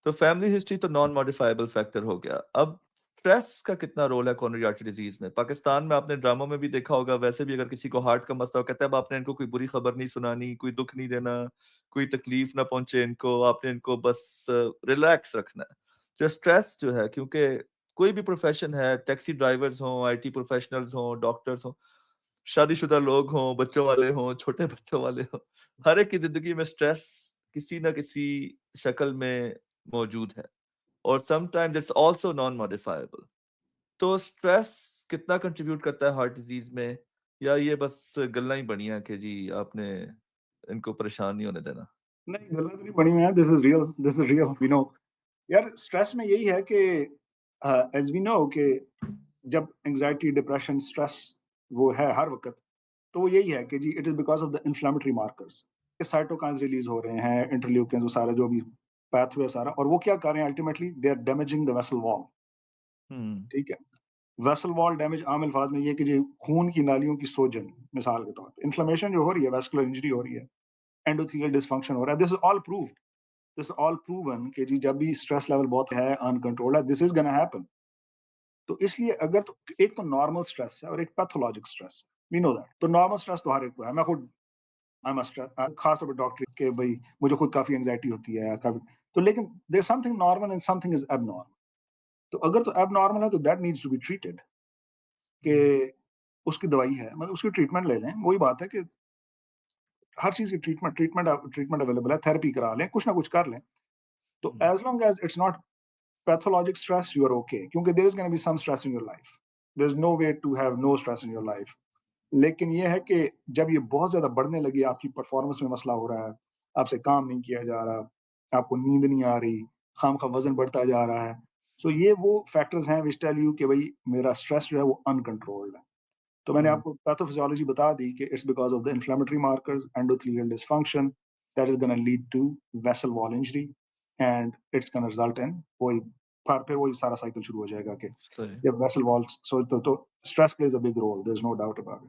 تو family history تو naan ماڈیفائبل factor ہو گیا. اب اسٹریس کا کتنا رول ہے کورونری آرٹری ڈیزیز میں؟ پاکستان میں آپ نے ڈراموں میں بھی دیکھا ہوگا، ویسے بھی اگر کسی کو ہارٹ کا مسئلہ ہو کہتا ہے اب آپ نے ان کو کوئی بری خبر نہیں سنانی، کوئی دکھ نہیں دینا، کوئی تکلیف نہ پہنچے ان کو، آپ نے ان کو بس ریلیکس رکھنا ہے. جو اسٹریس جو ہے، کیونکہ کوئی بھی پروفیشن ہے، ٹیکسی ڈرائیورز ہوں، آئی ٹی پروفیشنلز ہوں، ڈاکٹرز ہوں، شادی شدہ لوگ ہوں، بچوں والے ہوں، چھوٹے بچوں والے ہوں، ہر ایک کی زندگی میں اسٹریس کسی نہ کسی شکل میں موجود ہے، اور sometimes it's also non modifiable. تو اسٹریس کتنا کنٹریبیوٹ کرتا ہے ہارٹ ڈیزیز میں، یا یہ بس گلاں ہی بڑی ہیں کہ جی آپ نے ان کو پریشان نہیں ہونے دینا؟ نہیں، غلط نہیں بنی ہوئی ہیں. دس از ریئل وی نو. یار اسٹریس میں یہی ہے کہ ایز وی نو کہ جب انگزائٹی ڈپریشن اسٹریس وہ ہے ہر وقت، تو وہ یہی ہے کہ جی it is because of the inflammatory markers. Cytokines release ہو رہے ہیں، انٹرلیوکنز، وہ سارا جو بھی پیتھ وے سارا، اور وہ کیا کر رہے ہیں ultimately they are damaging the vessel wall. ٹھیک ہے، ویسل وال ڈیمیج عام الفاظ میں یہ کہ جو خون کی نالیوں کی سوجن، مثال کے طور پہ انفلیمیشن جو ہو رہی ہے، ویسکولر انجری ہو رہی ہے، اینڈوتھیلیل ڈسفنکشن ہو رہا ہے. دس از آل پروفڈ، دس آل پروون کہ جی جب بھی اسٹریس لیول بہت ہے، ان کنٹرول ہے، دس از گنا ہیپن. تو اس لیے اگر تو ایک تو نارمل اسٹریس ہے اور ایک پیتھولوجک اسٹریس ہے، وی نو دیٹ. تو نارمل اسٹریس تو ہر ایک کو ہے. میں خود خاص طور پہ ڈاکٹر کہ بھائی مجھے خود کافی انگزائٹی ہوتی ہے کافی. تو لیکن there something normal and something is abnormal. تو اگر تو ایب نارمل ہے تو that needs to be treated, کہ اس کی دوائی ہے، مطلب اس کی ٹریٹمنٹ لے لیں. وہی بات ہے کہ ہر چیز کی ٹریٹمنٹ اویلیبل ہے، تھراپی کرا لیں، کچھ نہ کچھ کر لیں. تو as long as it's not pathologic stress, you are okay. کیونکہ there is going to be some stress in your life. There is no way to have no stress in your life. لیکن یہ ہے کہ جب یہ بہت زیادہ بڑھنے لگی، آپ کی پرفارمنس میں مسئلہ ہو رہا ہے، آپ سے کام نہیں کیا جا رہا، آپ کو نیند نہیں آ رہی، خام خواہ وزن بڑھتا جا رہا ہے، سو یہ وہ فیکٹرز ہیں which tell you کہ بھائی میرا اسٹریس جو ہے وہ uncontrolled ہے. تو میں نے آپ کو پیتھوفزیولوجی بتا دی کہ it's because of the inflammatory markers, endothelial dysfunction that is going to lead to vessel wall injury and it's going to result in وہی پھر وہی سارا سائیکل شروع ہو جائے گا کہ صحیح. جب ویسل وال. تو stress plays a big role, there is no doubt about it.